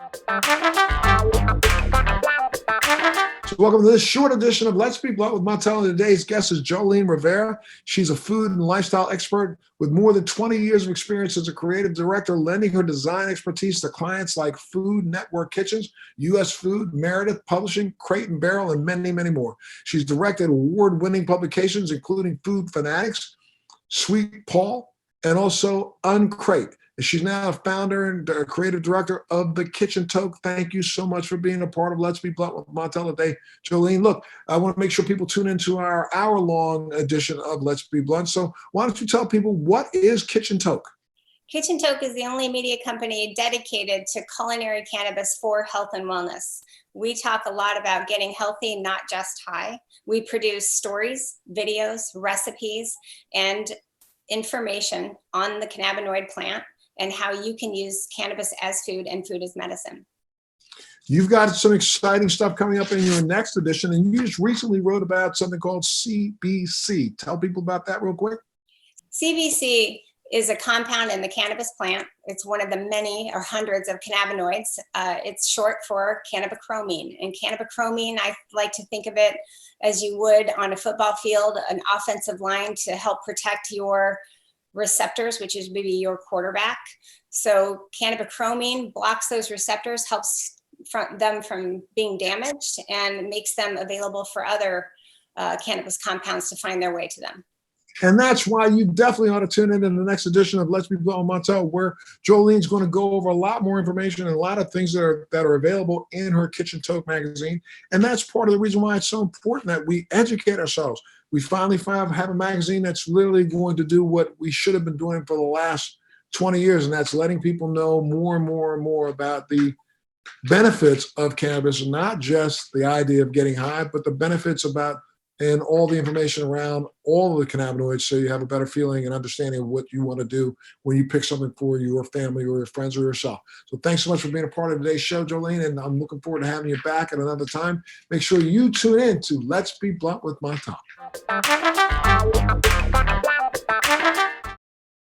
So welcome to this short edition of Let's Be Blunt with Montel. And today's guest is Joline Rivera. She's a food and lifestyle expert with more than 20 years of experience as a creative director, lending her design expertise to clients like Food Network Kitchens, U.S. Food, Meredith Publishing, Crate and Barrel, and many, many more. She's directed award-winning publications, including Food Fanatics, Sweet Paul, and also Uncrate. She's now a founder and creative director of the Kitchen Toke. Thank you so much for being a part of Let's Be Blunt with Montel today. Joline, look, I want to make sure people tune into our hour-long edition of Let's Be Blunt. So why don't you tell people, what is Kitchen Toke? Kitchen Toke is the only media company dedicated to culinary cannabis for health and wellness. We talk a lot about getting healthy, not just high. We produce stories, videos, recipes, and information on the cannabinoid plant and how you can use cannabis as food and food as medicine. You've got some exciting stuff coming up in your next edition, and you just recently wrote about something called CBC. Tell people about that real quick. CBC is a compound in the cannabis plant. It's one of the many or hundreds of cannabinoids. It's short for cannabichromine. And cannabichromine, I like to think of it as you would on a football field, an offensive line to help protect your receptors, which is maybe your quarterback. So cannabichromine blocks those receptors, helps them from being damaged, and makes them available for other cannabis compounds to find their way to them. And that's why you definitely ought to tune in the next edition of Let's Be Blunt with Montel, where Joline's going to go over a lot more information and a lot of things that are available in her Kitchen Toke magazine. And that's part of the reason why it's so important that we educate ourselves. We finally have a magazine that's literally going to do what we should have been doing for the last 20 years, and that's letting people know more and more and more about the benefits of cannabis, not just the idea of getting high, but the benefits about and all the information around all of the cannabinoids, so you have a better feeling and understanding of what you want to do when you pick something for your family or your friends or yourself. So thanks so much for being a part of today's show, Joline, and I'm looking forward to having you back at another time. Make sure you tune in to Let's Be Blunt with Montel.